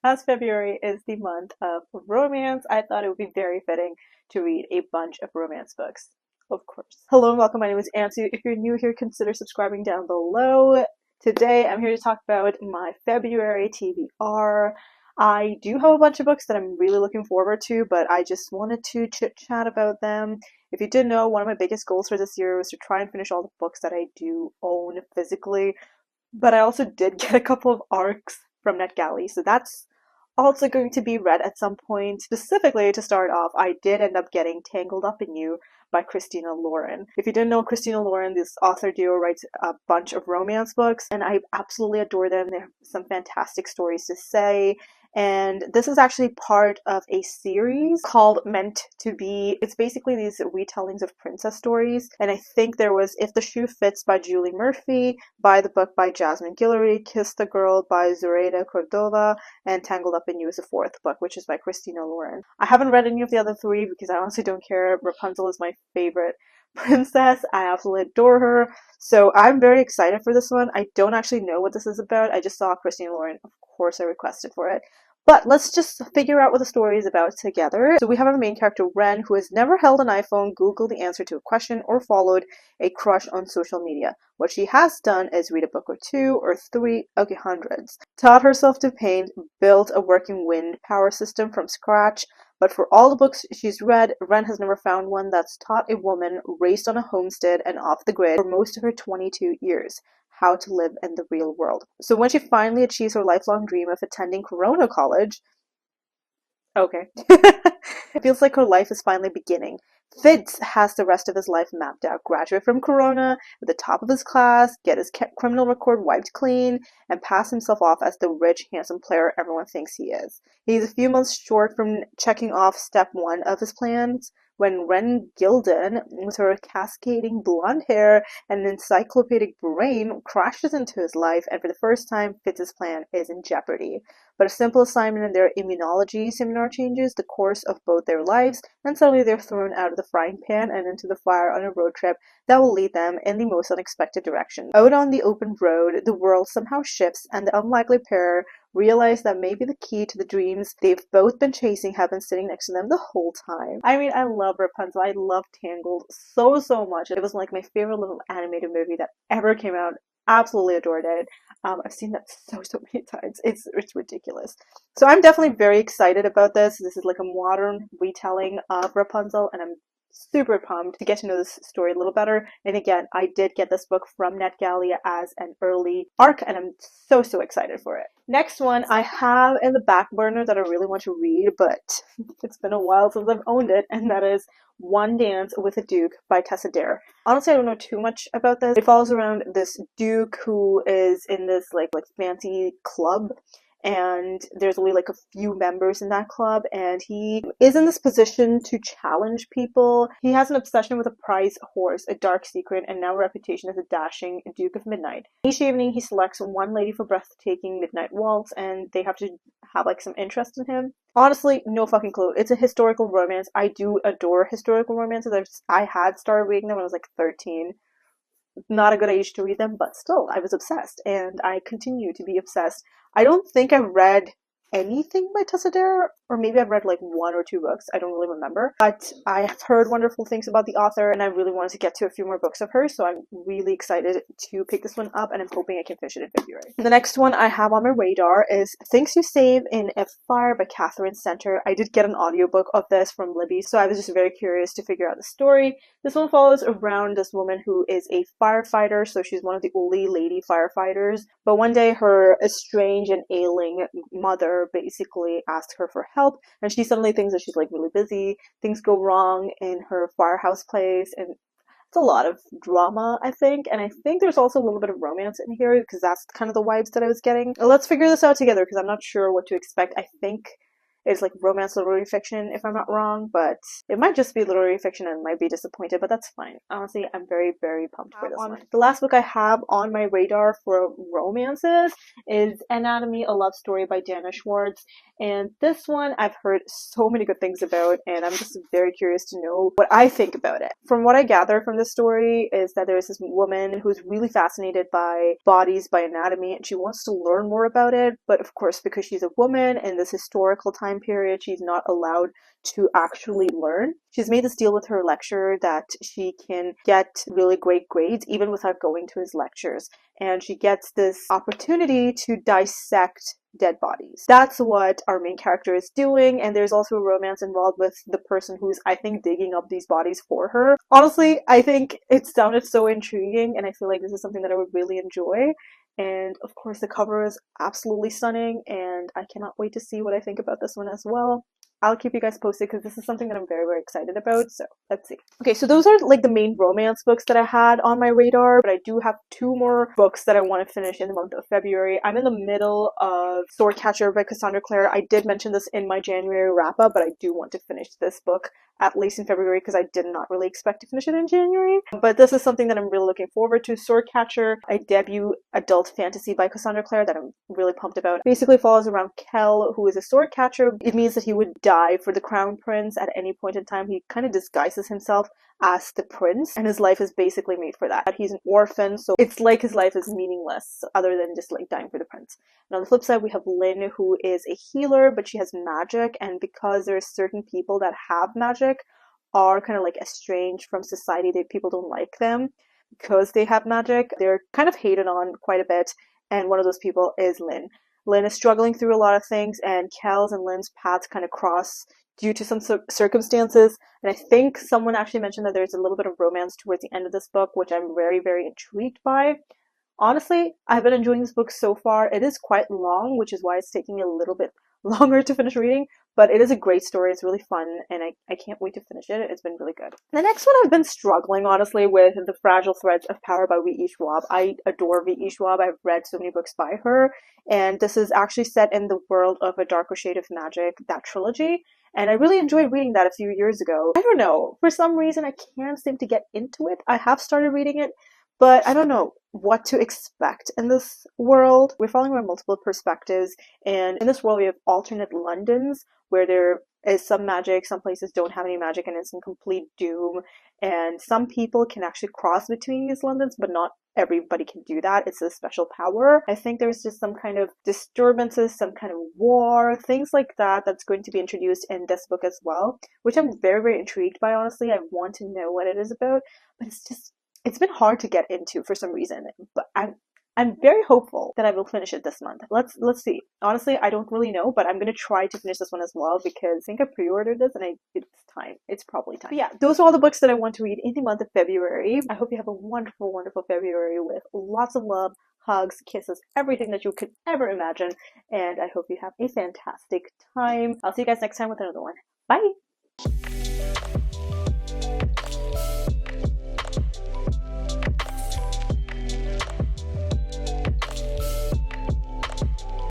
As February is the month of romance, I thought it would be very fitting to read a bunch of romance books. Of course. Hello and welcome. My name is Ansu. If you're new here, consider subscribing down below. Today, I'm here to talk about my February TBR. I do have a bunch of books that I'm really looking forward to, but I just wanted to chit chat about them. If you didn't know, one of my biggest goals for this year was to try and finish all the books that I do own physically. But I also did get a couple of arcs from NetGalley, so that's also going to be read at some point. Specifically, to start off, I did end up getting Tangled Up in You by Christina Lauren. If you didn't know Christina Lauren, this author duo writes a bunch of romance books, and I absolutely adore them. They have some fantastic stories to say. And this is actually part of a series called Meant to Be. It's basically these retellings of princess stories. And I think there was If the Shoe Fits by Julie Murphy, Buy the Book by Jasmine Guillory, Kiss the Girl by Zoraida Cordova, and Tangled Up in You is the fourth book, which is by Christina Lauren. I haven't read any of the other three because I honestly don't care. Rapunzel is my favorite princess. I absolutely adore her. So I'm very excited for this one. I don't actually know what this is about. I just saw Christina Lauren. Of course I requested for it. But let's just figure out what the story is about together. So we have our main character, Ren, who has never held an iPhone, Googled the answer to a question, or followed a crush on social media. What she has done is read a book or two, or three, okay, hundreds. Taught herself to paint, built a working wind power system from scratch, but for all the books she's read, Ren has never found one that's taught a woman raised on a homestead and off the grid for most of her 22 years how to live in the real world. So when she finally achieves her lifelong dream of attending Corona College, okay, it feels like her life is finally beginning. Fitz has the rest of his life mapped out. Graduate from Corona, at the top of his class, get his criminal record wiped clean, and pass himself off as the rich, handsome player everyone thinks he is. He's a few months short from checking off step one of his plans when Ren Gilden, with her cascading blonde hair and an encyclopedic brain, crashes into his life, and for the first time, Fitz's plan is in jeopardy. But a simple assignment in their immunology seminar changes the course of both their lives, and suddenly they're thrown out of the frying pan and into the fire on a road trip that will lead them in the most unexpected direction. Out on the open road, the world somehow shifts, and the unlikely pair realize that maybe the key to the dreams they've both been chasing have been sitting next to them the whole time. I mean, I love Rapunzel. I love Tangled so much. It was like my favorite little animated movie that ever came out. Absolutely adored it. I've seen that so many times. It's ridiculous. So I'm definitely very excited about this. This is like a modern retelling of Rapunzel, and I'm super pumped to get to know this story a little better. And again, I did get this book from NetGalley as an early ARC, and I'm so excited for it. Next one I have in the back burner that I really want to read, but it's been a while since I've owned it, and that is One Dance with a Duke by Tessa Dare. Honestly, I don't know too much about this. It follows around this duke who is in this like fancy club, and there's only like a few members in that club, and he is in this position to challenge people. He has an obsession with a prize horse, a dark secret, and now a reputation as a dashing Duke of Midnight. Each evening he selects one lady for breathtaking midnight waltz, and they have to have like some interest in him. Honestly, no fucking clue. It's a historical romance. I do adore historical romances. I had started reading them when I was like 13. Not a good age to read them, but still, I was obsessed, and I continue to be obsessed. I don't think I've read anything by Tessa Dare, or maybe I've read like one or two books. I don't really remember, but I have heard wonderful things about the author, and I really wanted to get to a few more books of hers, so I'm really excited to pick this one up, and I'm hoping I can finish it in February. The next one I have on my radar is Things You Save in a Fire by Catherine Center. I did get an audiobook of this from Libby, so I was just very curious to figure out the story. This one follows around this woman who is a firefighter, so she's one of the only lady firefighters, but one day her estranged and ailing mother basically asks her for help, and she suddenly thinks that she's like really busy. Things go wrong in her firehouse place, and it's a lot of drama, I think, and I think there's also a little bit of romance in here because that's kind of the vibes that I was getting. Let's figure this out together because I'm not sure what to expect. I think It's like romance literary fiction, if I'm not wrong, but it might just be literary fiction and might be disappointed, but that's fine. Honestly, I'm very, very pumped for this one. The last book I have on my radar for romances is Anatomy, a Love Story by Dana Schwartz. And this one I've heard so many good things about, and I'm just very curious to know what I think about it. From what I gather from this story is that there's this woman who's really fascinated by bodies, by anatomy, and she wants to learn more about it. But of course, because she's a woman in this historical time period, she's not allowed to actually learn. She's made this deal with her lecturer that she can get really great grades even without going to his lectures. And she gets this opportunity to dissect dead bodies. That's what our main character is doing, and there's also a romance involved with the person who's, I think, digging up these bodies for her. Honestly, I think it sounded so intriguing, and I feel like this is something that I would really enjoy. And of course, the cover is absolutely stunning, and I cannot wait to see what I think about this one as well. I'll keep you guys posted because this is something that I'm very, very excited about, so let's see. Okay, so those are like the main romance books that I had on my radar, but I do have 2 more books that I want to finish in the month of February. I'm in the middle of Swordcatcher by Cassandra Clare. I did mention this in my January wrap-up, but I do want to finish this book at least in February because I did not really expect to finish it in January. But this is something that I'm really looking forward to. Swordcatcher, a debut adult fantasy by Cassandra Clare that I'm really pumped about. Basically follows around Kel, who is a sword catcher. It means that he would die for the crown prince at any point in time. He kind of disguises himself as the prince, and his life is basically made for that. He's an orphan, so it's like his life is meaningless other than just like dying for the prince. And on the flip side, we have Lynn, who is a healer, but she has magic, and because there's certain people that have magic are kind of like estranged from society, that people don't like them because they have magic. They're kind of hated on quite a bit, and one of those people is Lynn. Lynn is struggling through a lot of things, and Kel's and Lynn's paths kind of cross due to some circumstances. And I think someone actually mentioned that there's a little bit of romance towards the end of this book, which I'm very, very intrigued by. Honestly, I've been enjoying this book so far. It is quite long, which is why it's taking me a little bit longer to finish reading, but it is a great story. It's really fun, and I can't wait to finish it. It's been really good. The next one I've been struggling, honestly, with The Fragile Threads of Power by V.E. Schwab. I adore V.E. Schwab. I've read so many books by her, and this is actually set in the world of A Darker Shade of Magic, that trilogy. And I really enjoyed reading that a few years ago. I don't know, for some reason I can't seem to get into it. I have started reading it, but I don't know what to expect in this world. We're following around multiple perspectives, and in this world we have alternate Londons where there is some magic, some places don't have any magic, and it's in complete doom. And some people can actually cross between these Londons, but not everybody can do that. It's a special power. I think there's just some kind of disturbances, some kind of war, things like that that's going to be introduced in this book as well, which I'm very, very intrigued by, honestly. I want to know what it is about, but it's been hard to get into for some reason, but I'm very hopeful that I will finish it this month. Let's see. Honestly, I don't really know, but I'm going to try to finish this one as well because I think I pre-ordered this and it's time. It's probably time. But yeah, those are all the books that I want to read in the month of February. I hope you have a wonderful, wonderful February with lots of love, hugs, kisses, everything that you could ever imagine. And I hope you have a fantastic time. I'll see you guys next time with another one. Bye!